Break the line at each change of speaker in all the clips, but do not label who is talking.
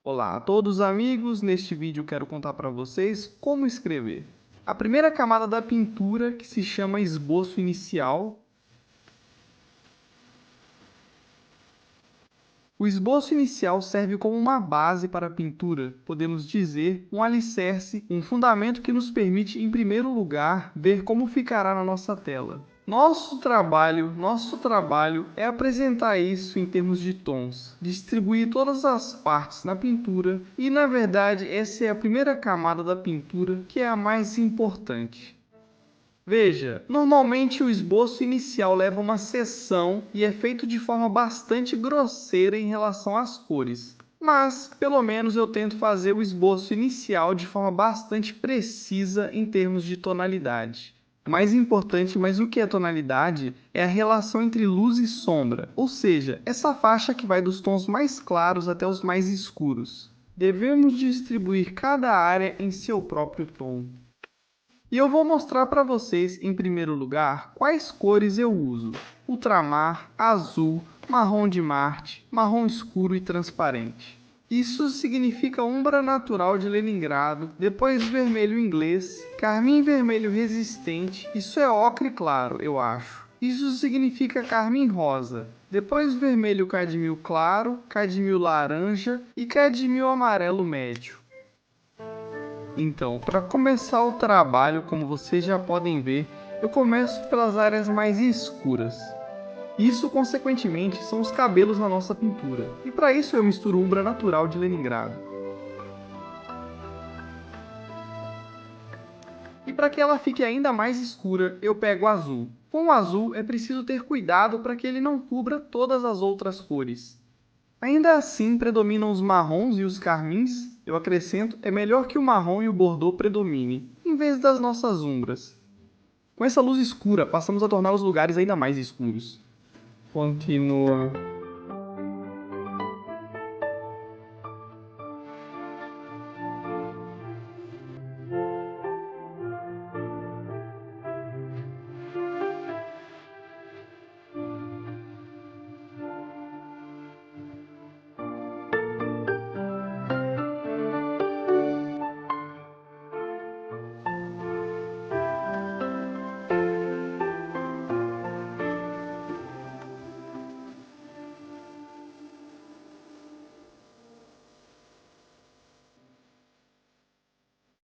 Olá a todos amigos, neste vídeo quero contar para vocês como escrever a primeira camada da pintura, que se chama esboço inicial. O esboço inicial serve como uma base para a pintura, podemos dizer um alicerce, um fundamento que nos permite, em primeiro lugar, ver como ficará na nossa tela. Nosso trabalho é apresentar isso em termos de tons, distribuir todas as partes na pintura e, na verdade, essa é a primeira camada da pintura, que é a mais importante. Veja, normalmente o esboço inicial leva uma seção e é feito de forma bastante grosseira em relação às cores. Mas, pelo menos eu tento fazer o esboço inicial de forma bastante precisa em termos de tonalidade. O mais importante, mas o que é tonalidade, é a relação entre luz e sombra, ou seja, essa faixa que vai dos tons mais claros até os mais escuros. Devemos distribuir cada área em seu próprio tom. E eu vou mostrar para vocês, em primeiro lugar, quais cores eu uso: ultramar, azul, marrom de Marte, marrom escuro e transparente. Isso significa umbra natural de Leningrado, depois vermelho inglês, carmim vermelho resistente, isso é ocre claro, eu acho. Isso significa carmim rosa, depois vermelho cadmio claro, cadmio laranja e cadmio amarelo médio. Então, para começar o trabalho, como vocês já podem ver, eu começo pelas áreas mais escuras. Isso, consequentemente, são os cabelos na nossa pintura. E para isso eu misturo umbra natural de Leningrado. E para que ela fique ainda mais escura, eu pego o azul. Com o azul é preciso ter cuidado para que ele não cubra todas as outras cores. Ainda assim, predominam os marrons e os carmins. Eu acrescento, é melhor que o marrom e o bordô predomine, em vez das nossas umbras. Com essa luz escura, passamos a tornar os lugares ainda mais escuros. Continua.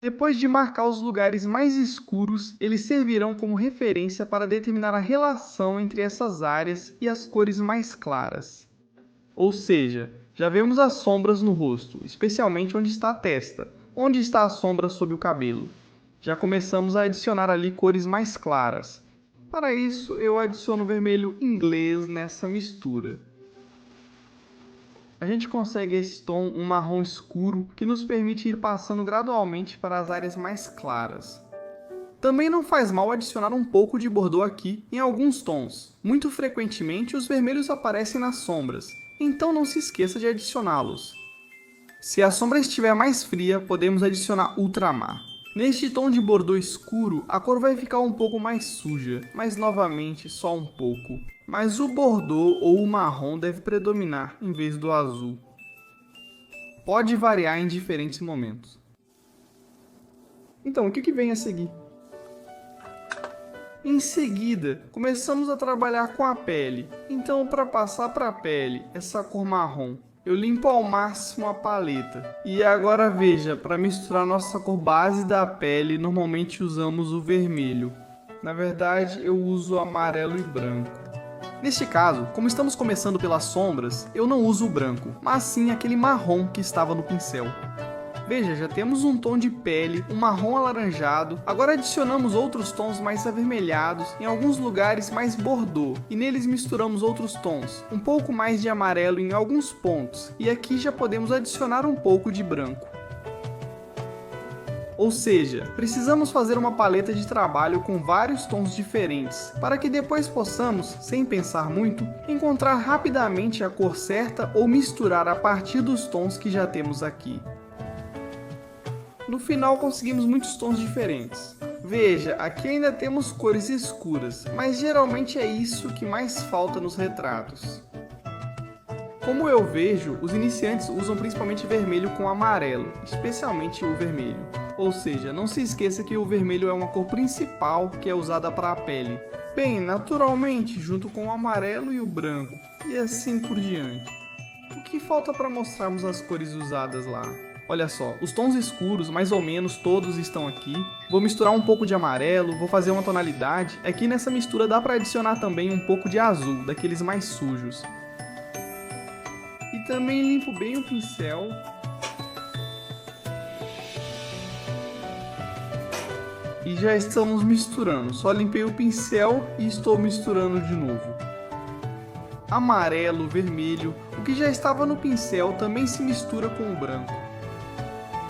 Depois de marcar os lugares mais escuros, eles servirão como referência para determinar a relação entre essas áreas e as cores mais claras. Ou seja, já vemos as sombras no rosto, especialmente onde está a testa, onde está a sombra sob o cabelo. Já começamos a adicionar ali cores mais claras. Para isso, eu adiciono vermelho inglês nessa mistura. A gente consegue esse tom, um marrom escuro, que nos permite ir passando gradualmente para as áreas mais claras. Também não faz mal adicionar um pouco de bordô aqui em alguns tons. Muito frequentemente os vermelhos aparecem nas sombras, então não se esqueça de adicioná-los. Se a sombra estiver mais fria, podemos adicionar ultramar. Neste tom de bordô escuro, a cor vai ficar um pouco mais suja, mas novamente só um pouco. Mas o bordô ou o marrom deve predominar em vez do azul. Pode variar em diferentes momentos. Então, o que vem a seguir? Em seguida, começamos a trabalhar com a pele. Então, para passar para a pele essa cor marrom, eu limpo ao máximo a paleta. E agora veja, para misturar nossa cor base da pele, normalmente usamos o vermelho. Na verdade, eu uso o amarelo e branco. Neste caso, como estamos começando pelas sombras, eu não uso o branco, mas sim aquele marrom que estava no pincel. Veja, já temos um tom de pele, um marrom alaranjado, agora adicionamos outros tons mais avermelhados, em alguns lugares mais bordô, e neles misturamos outros tons, um pouco mais de amarelo em alguns pontos, e aqui já podemos adicionar um pouco de branco. Ou seja, precisamos fazer uma paleta de trabalho com vários tons diferentes, para que depois possamos, sem pensar muito, encontrar rapidamente a cor certa ou misturar a partir dos tons que já temos aqui. No final conseguimos muitos tons diferentes. Veja, aqui ainda temos cores escuras, mas geralmente é isso que mais falta nos retratos. Como eu vejo, os iniciantes usam principalmente vermelho com amarelo, especialmente o vermelho. Ou seja, não se esqueça que o vermelho é uma cor principal que é usada para a pele. Bem, naturalmente, junto com o amarelo e o branco, e assim por diante. O que falta para mostrarmos as cores usadas lá? Olha só, os tons escuros, mais ou menos todos estão aqui. Vou misturar um pouco de amarelo, vou fazer uma tonalidade. Aqui nessa mistura dá para adicionar também um pouco de azul, daqueles mais sujos. E também limpo bem o pincel. E já estamos misturando. Só limpei o pincel e estou misturando de novo. Amarelo, vermelho, o que já estava no pincel também se mistura com o branco.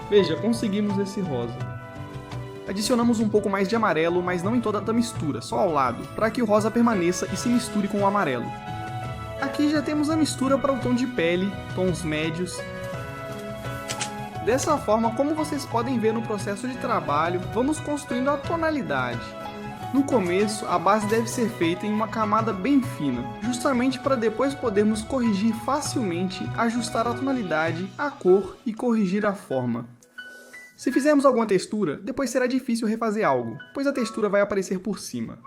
Veja, conseguimos esse rosa. Adicionamos um pouco mais de amarelo, mas não em toda a mistura, só ao lado, para que o rosa permaneça e se misture com o amarelo. Aqui já temos a mistura para o tom de pele, tons médios. Dessa forma, como vocês podem ver no processo de trabalho, vamos construindo a tonalidade. No começo, a base deve ser feita em uma camada bem fina, justamente para depois podermos corrigir facilmente, ajustar a tonalidade, a cor e corrigir a forma. Se fizermos alguma textura, depois será difícil refazer algo, pois a textura vai aparecer por cima.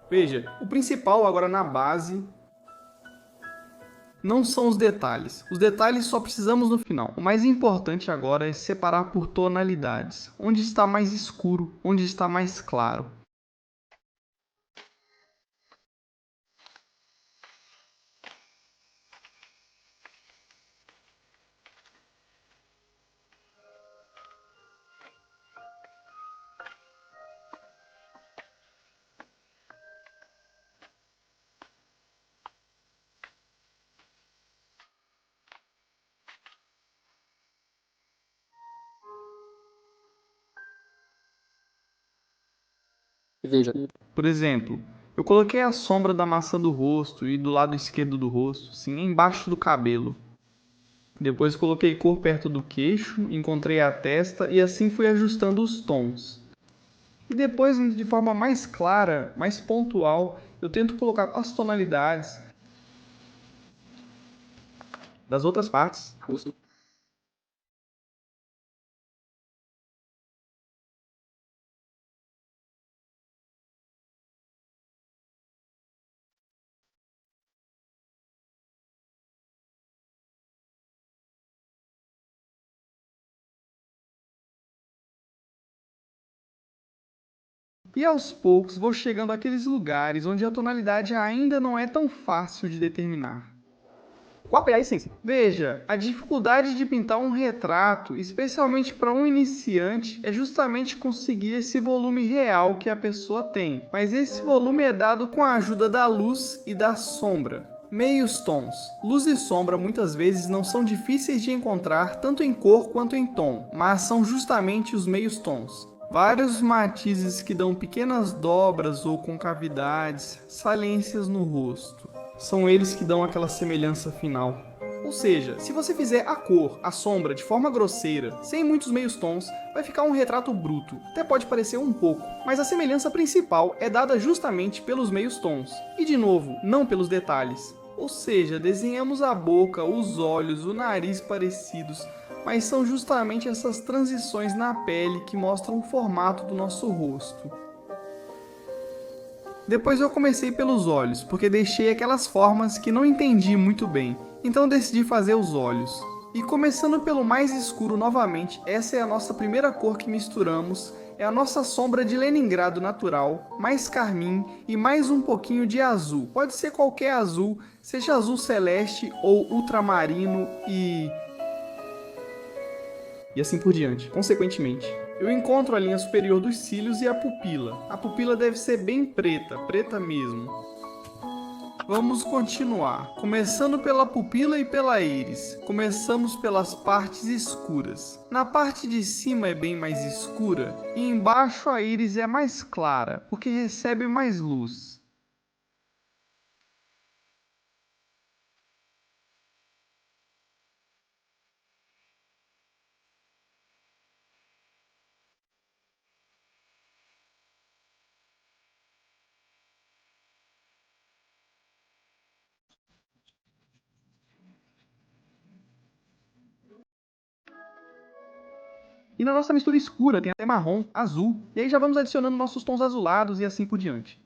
Veja, o principal agora na base não são os detalhes. Os detalhes só precisamos no final. O mais importante agora é separar por tonalidades. Onde está mais escuro, onde está mais claro.
Veja,
Por exemplo, eu coloquei a sombra da maçã do rosto e do lado esquerdo do rosto, sim, embaixo do cabelo. Depois coloquei cor perto do queixo, encontrei a testa e assim fui ajustando os tons. E depois, de forma mais clara, mais pontual, eu tento colocar as tonalidades das outras partes. E aos poucos vou chegando àqueles lugares onde a tonalidade ainda não é tão fácil de determinar.
qual é a essência?
Veja, a dificuldade de pintar um retrato, especialmente para um iniciante, é justamente conseguir esse volume real que a pessoa tem. Mas esse volume é dado com a ajuda da luz e da sombra. Meios tons. Luz e sombra muitas vezes não são difíceis de encontrar tanto em cor quanto em tom, mas são justamente os meios tons. Vários matizes que dão pequenas dobras ou concavidades, saliências no rosto. São eles que dão aquela semelhança final. Ou seja, se você fizer a cor, a sombra de forma grosseira, sem muitos meios tons, vai ficar um retrato bruto. Até pode parecer um pouco, mas a semelhança principal é dada justamente pelos meios tons. E de novo, não pelos detalhes. Ou seja, desenhamos a boca, os olhos, o nariz parecidos, mas são justamente essas transições na pele que mostram o formato do nosso rosto. Depois eu comecei pelos olhos, porque deixei aquelas formas que não entendi muito bem, então decidi fazer os olhos. E começando pelo mais escuro novamente, essa é a nossa primeira cor que misturamos, é a nossa sombra de Leningrado natural, mais carmim e mais um pouquinho de azul. Pode ser qualquer azul, seja azul celeste ou ultramarino e assim por diante, consequentemente. Eu encontro a linha superior dos cílios e a pupila. A pupila deve ser bem preta, preta mesmo. Vamos continuar, começando pela pupila e pela íris. Começamos pelas partes escuras. Na parte de cima é bem mais escura e embaixo a íris é mais clara, porque recebe mais luz. E na nossa mistura escura tem até marrom, azul, e aí já vamos adicionando nossos tons azulados e assim por diante.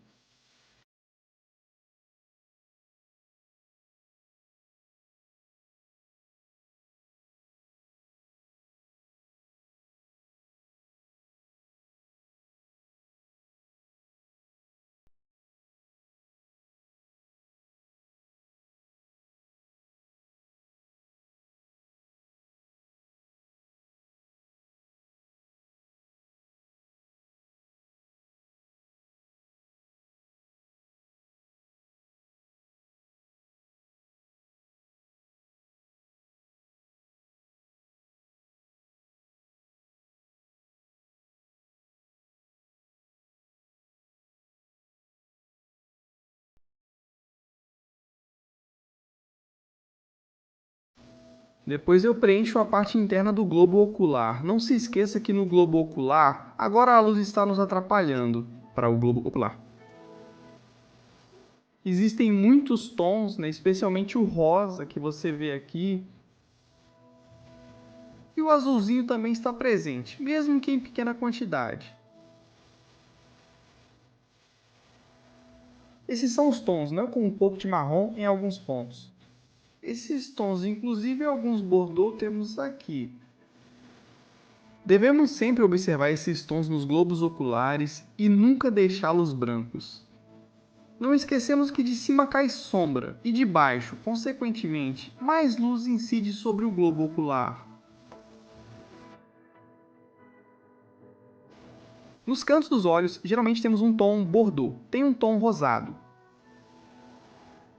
Depois eu preencho a parte interna do globo ocular. Não se esqueça que no globo ocular, agora a luz está nos atrapalhando para o globo ocular. Existem muitos tons, né? Especialmente o rosa que você vê aqui. E o azulzinho também está presente, mesmo que em pequena quantidade. Esses são os tons, né? Com um pouco de marrom em alguns pontos. Esses tons, inclusive alguns bordô, temos aqui. Devemos sempre observar esses tons nos globos oculares e nunca deixá-los brancos. Não esquecemos que de cima cai sombra e de baixo, consequentemente, mais luz incide sobre o globo ocular. Nos cantos dos olhos, geralmente temos um tom bordô, tem um tom rosado.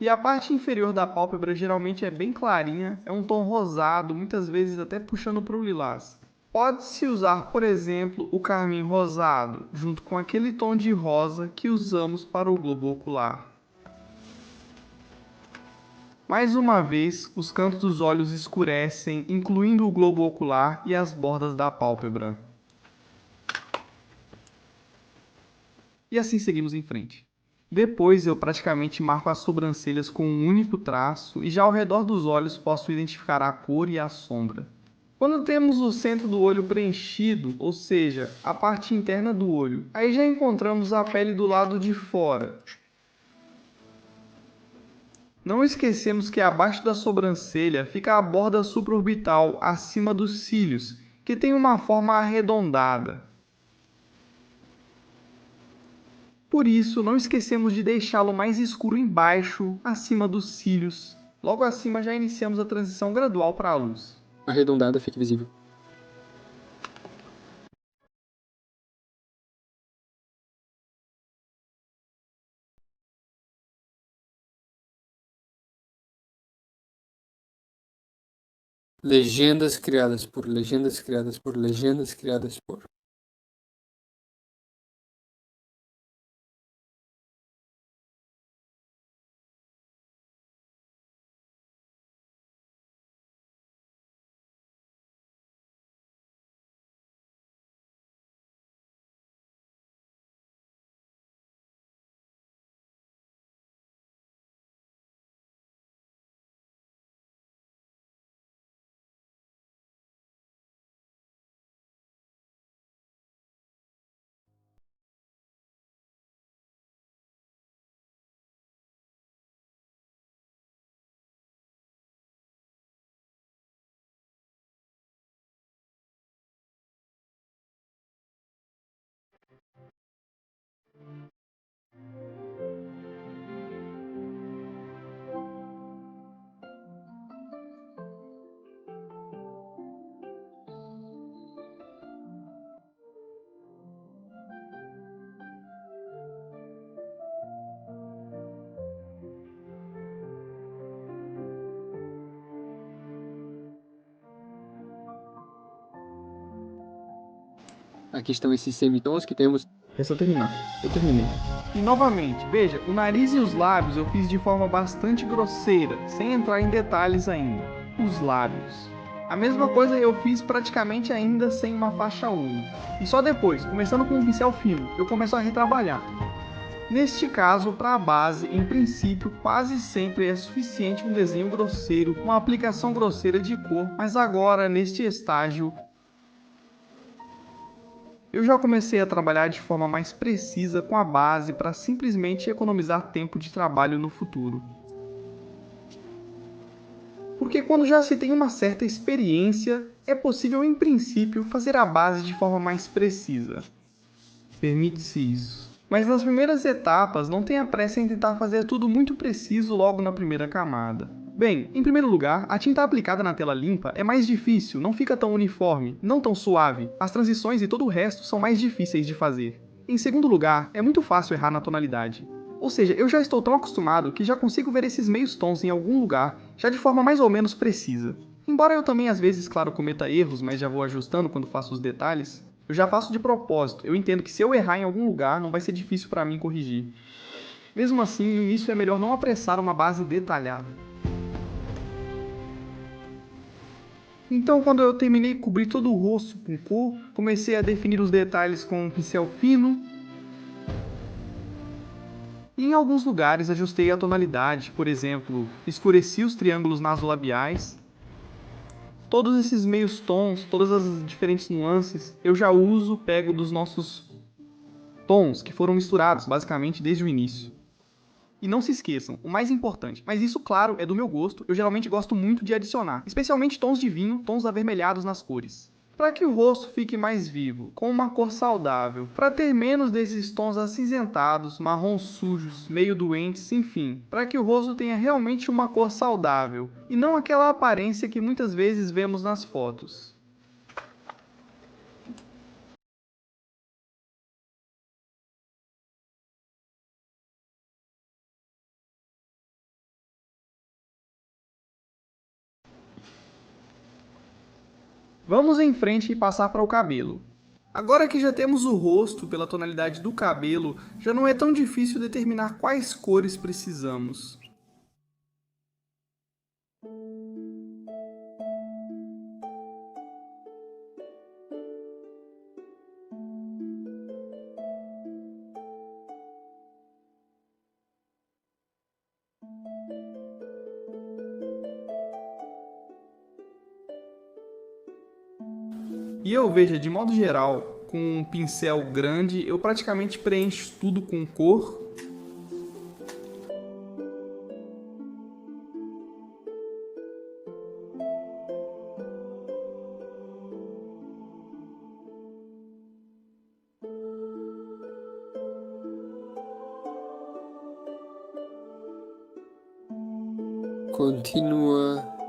E a parte inferior da pálpebra geralmente é bem clarinha, é um tom rosado, muitas vezes até puxando para o lilás. Pode-se usar, por exemplo, o carmim rosado, junto com aquele tom de rosa que usamos para o globo ocular. Mais uma vez, os cantos dos olhos escurecem, incluindo o globo ocular e as bordas da pálpebra. E assim seguimos em frente. Depois eu praticamente marco as sobrancelhas com um único traço e já ao redor dos olhos posso identificar a cor e a sombra. Quando temos o centro do olho preenchido, ou seja, a parte interna do olho, aí já encontramos a pele do lado de fora. Não esquecemos que abaixo da sobrancelha fica a borda supraorbital acima dos cílios, que tem uma forma arredondada. Por isso, não esquecemos de deixá-lo mais escuro embaixo, acima dos cílios. Logo acima já iniciamos a transição gradual para a luz.
Arredondada fica visível. Legendas criadas por legendas criadas por legendas criadas por. Aqui estão esses semitons que temos.
É só terminar. Eu terminei. E novamente, veja, o nariz e os lábios eu fiz de forma bastante grosseira, sem entrar em detalhes ainda. Os lábios. A mesma coisa eu fiz praticamente ainda sem uma faixa única. E só depois, começando com um pincel fino, eu começo a retrabalhar. Neste caso, para a base, em princípio, quase sempre é suficiente um desenho grosseiro, uma aplicação grosseira de cor, mas agora, neste estágio, Eu já comecei a trabalhar de forma mais precisa com a base para simplesmente economizar tempo de trabalho no futuro. Porque quando já se tem uma certa experiência, é possível em princípio fazer a base de forma mais precisa. Permite-se isso. Mas nas primeiras etapas, não tenha pressa em tentar fazer tudo muito preciso logo na primeira camada. Bem, em primeiro lugar, a tinta aplicada na tela limpa é mais difícil, não fica tão uniforme, não tão suave. As transições e todo o resto são mais difíceis de fazer. Em segundo lugar, é muito fácil errar na tonalidade. Ou seja, eu já estou tão acostumado que já consigo ver esses meios tons em algum lugar, já de forma mais ou menos precisa. Embora eu também às vezes, claro, cometa erros, mas já vou ajustando quando faço os detalhes, eu já faço de propósito. Eu entendo que se eu errar em algum lugar, não vai ser difícil para mim corrigir. Mesmo assim, no início é melhor não apressar uma base detalhada. Então, quando eu terminei de cobrir todo o rosto com cor, comecei a definir os detalhes com um pincel fino. E em alguns lugares ajustei a tonalidade, por exemplo, escureci os triângulos nasolabiais. Todos esses meios tons, todas as diferentes nuances, eu já pego dos nossos tons que foram misturados basicamente desde o início. E não se esqueçam, o mais importante, mas isso, claro, é do meu gosto, eu geralmente gosto muito de adicionar, especialmente tons de vinho, tons avermelhados nas cores. Para que o rosto fique mais vivo, com uma cor saudável, para ter menos desses tons acinzentados, marrons sujos, meio doentes, enfim, para que o rosto tenha realmente uma cor saudável, e não aquela aparência que muitas vezes vemos nas fotos. Vamos em frente e passar para o cabelo. Agora que já temos o rosto pela tonalidade do cabelo, já não é tão difícil determinar quais cores precisamos. E eu vejo, de modo geral, com um pincel grande, eu praticamente preencho tudo com cor.
Continua.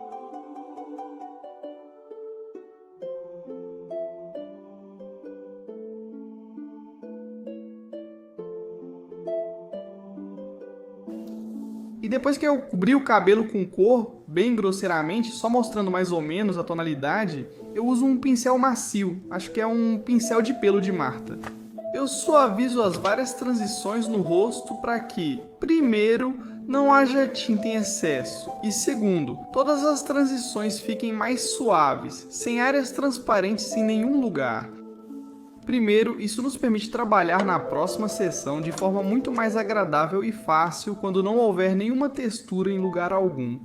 E depois que eu cobri o cabelo com cor, bem grosseiramente, só mostrando mais ou menos a tonalidade, eu uso um pincel macio, acho que é um pincel de pelo de Marta. Eu suavizo as várias transições no rosto para que, primeiro, não haja tinta em excesso, e segundo, todas as transições fiquem mais suaves, sem áreas transparentes em nenhum lugar. Primeiro, isso nos permite trabalhar na próxima sessão de forma muito mais agradável e fácil quando não houver nenhuma textura em lugar algum.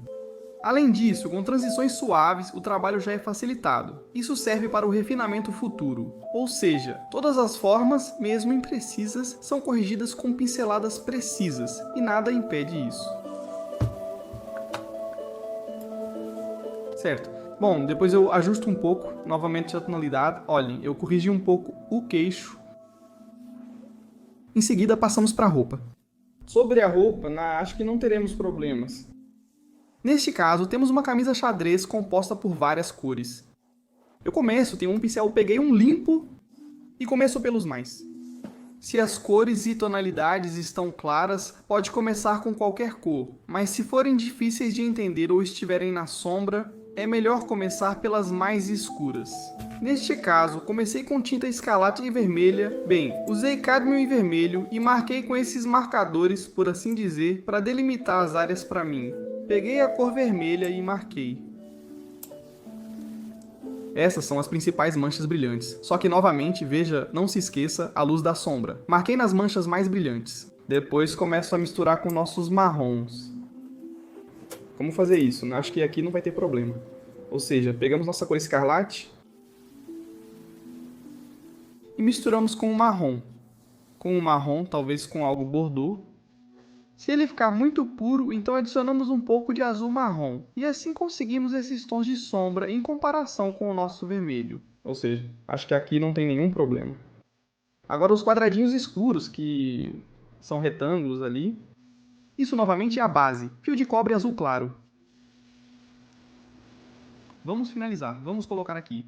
Além disso, com transições suaves, o trabalho já é facilitado. Isso serve para o refinamento futuro. Ou seja, todas as formas, mesmo imprecisas, são corrigidas com pinceladas precisas, e nada impede isso. Certo. Bom, depois eu ajusto um pouco, novamente a tonalidade. Olhem, eu corrigi um pouco o queixo. Em seguida, passamos para a roupa. Sobre a roupa, acho que não teremos problemas. Neste caso, temos uma camisa xadrez composta por várias cores. Eu tenho um pincel, peguei um limpo e começo pelos mais. Se as cores e tonalidades estão claras, pode começar com qualquer cor, mas se forem difíceis de entender ou estiverem na sombra, é melhor começar pelas mais escuras. Neste caso, comecei com tinta escarlate e vermelha. Bem, usei cádmio e vermelho e marquei com esses marcadores, por assim dizer, para delimitar as áreas para mim. Peguei a cor vermelha e marquei. Essas são as principais manchas brilhantes. Só que novamente, veja, não se esqueça a luz da sombra. Marquei nas manchas mais brilhantes. Depois começo a misturar com nossos marrons. Como fazer isso? Acho que aqui não vai ter problema. Ou seja, pegamos nossa cor escarlate e misturamos com o marrom. Com o marrom, talvez com algo bordô. Se ele ficar muito puro, então adicionamos um pouco de azul marrom, e assim conseguimos esses tons de sombra em comparação com o nosso vermelho. Ou seja, acho que aqui não tem nenhum problema. Agora os quadradinhos escuros, que são retângulos ali. Isso novamente é a base, fio de cobre azul claro. Vamos finalizar, vamos colocar aqui.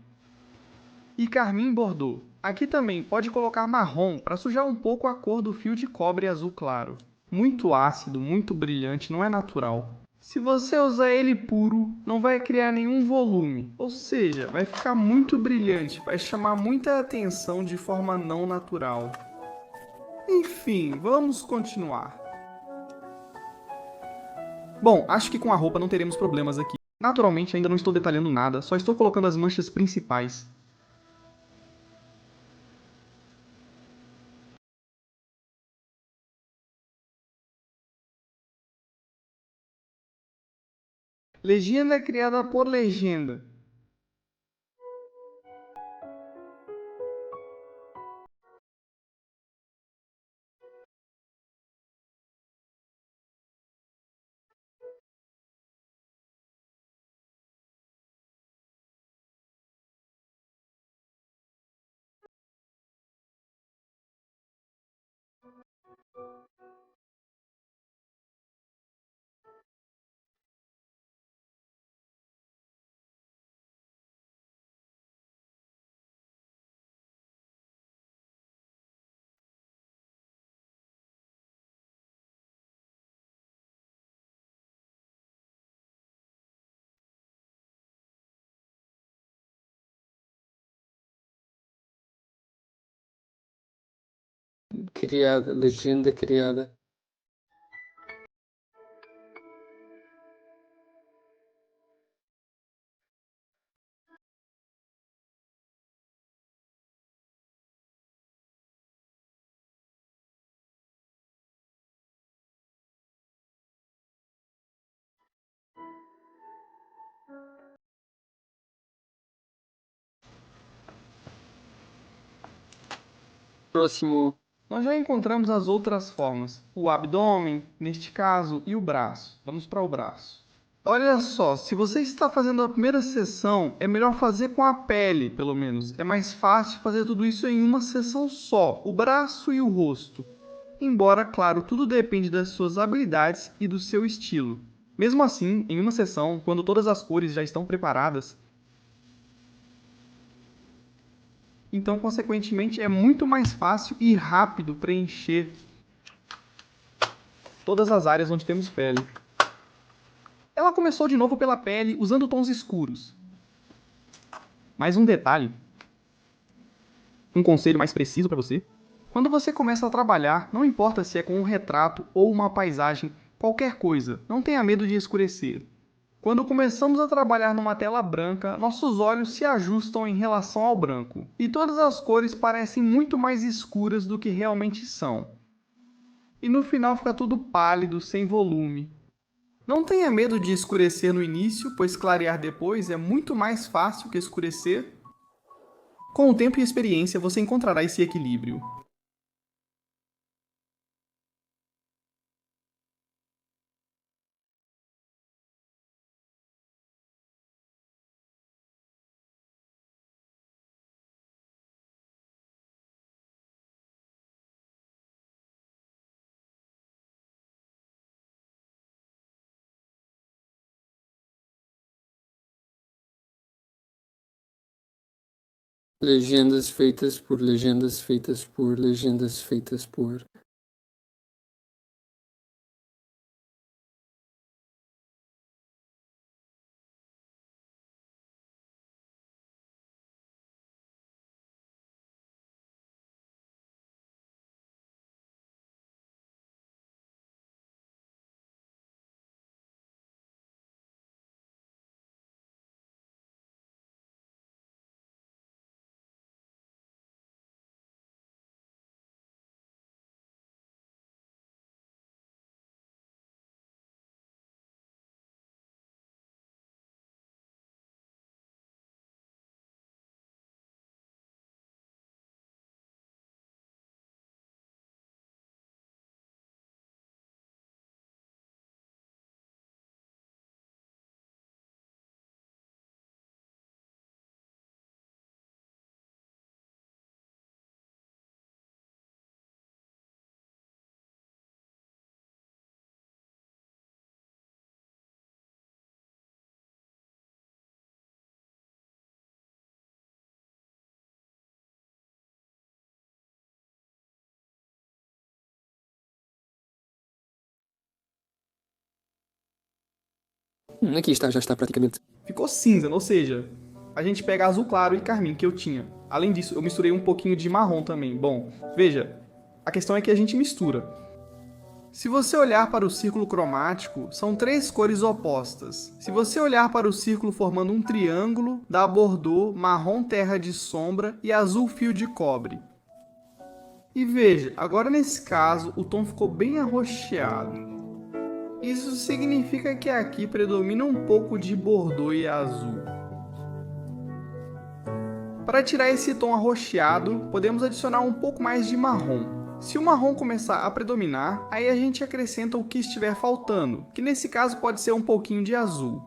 E carmim bordô. Aqui também pode colocar marrom para sujar um pouco a cor do fio de cobre azul claro. Muito ácido, muito brilhante, não é natural. Se você usar ele puro, não vai criar nenhum volume, ou seja, vai ficar muito brilhante, vai chamar muita atenção de forma não natural. Enfim, vamos continuar. Bom, acho que com a roupa não teremos problemas aqui. Naturalmente ainda não estou detalhando nada, só estou colocando as manchas principais. Legenda é criada por legenda.
Criada, legenda criada. Próximo.
Nós já encontramos as outras formas. O abdômen, neste caso, e o braço. Vamos para o braço. Olha só, se você está fazendo a primeira sessão, é melhor fazer com a pele, pelo menos. É mais fácil fazer tudo isso em uma sessão só, o braço e o rosto. Embora, claro, tudo depende das suas habilidades e do seu estilo. Mesmo assim, em uma sessão, quando todas as cores já estão preparadas, então, consequentemente, é muito mais fácil e rápido preencher todas as áreas onde temos pele. Ela começou de novo pela pele, usando tons escuros. Mais um detalhe, um conselho mais preciso para você. Quando você começa a trabalhar, não importa se é com um retrato ou uma paisagem, qualquer coisa, não tenha medo de escurecer. Quando começamos a trabalhar numa tela branca, nossos olhos se ajustam em relação ao branco, e todas as cores parecem muito mais escuras do que realmente são. E no final fica tudo pálido, sem volume. Não tenha medo de escurecer no início, pois clarear depois é muito mais fácil que escurecer. Com o tempo e experiência você encontrará esse equilíbrio.
Legendas feitas por legendas feitas por legendas feitas por. Aqui está, já está praticamente.
Ficou cinza, ou seja, a gente pega azul claro e carmim que eu tinha. Além disso, eu misturei um pouquinho de marrom também. Bom, veja, a questão é que a gente mistura. Se você olhar para o círculo cromático, são três cores opostas. Se você olhar para o círculo formando um triângulo, dá bordô, marrom terra de sombra e azul fio de cobre. E veja, agora nesse caso o tom ficou bem arroxeado. Isso significa que aqui predomina um pouco de bordô e azul. Para tirar esse tom arroxeado, podemos adicionar um pouco mais de marrom. Se o marrom começar a predominar, aí a gente acrescenta o que estiver faltando, que nesse caso pode ser um pouquinho de azul.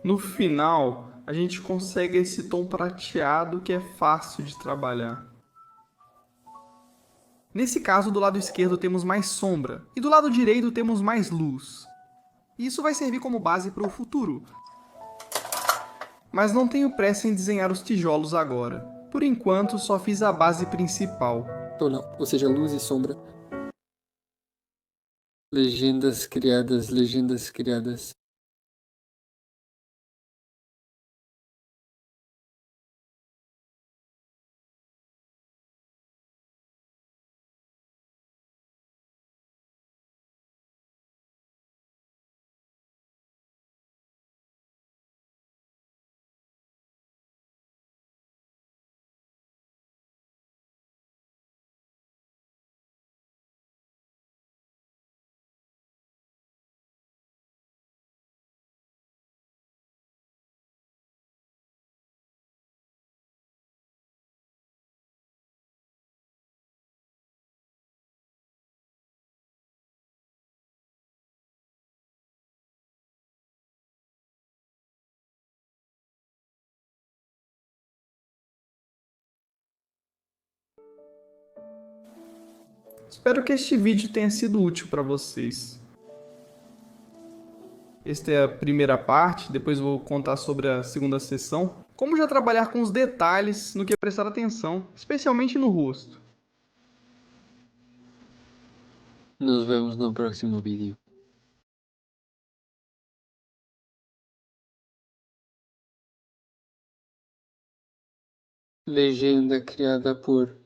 No final, a gente consegue esse tom prateado que é fácil de trabalhar. Nesse caso, do lado esquerdo temos mais sombra, e do lado direito temos mais luz. Isso vai servir como base para o futuro. Mas não tenho pressa em desenhar os tijolos agora. Por enquanto, só fiz a base principal.
Ou não, ou seja, luz e sombra. Legendas criadas, legendas criadas.
Espero que este vídeo tenha sido útil para vocês. Esta é a primeira parte, depois vou contar sobre a segunda sessão. Como já trabalhar com os detalhes no que prestar atenção, especialmente no rosto.
Nos vemos no próximo vídeo. Legenda criada por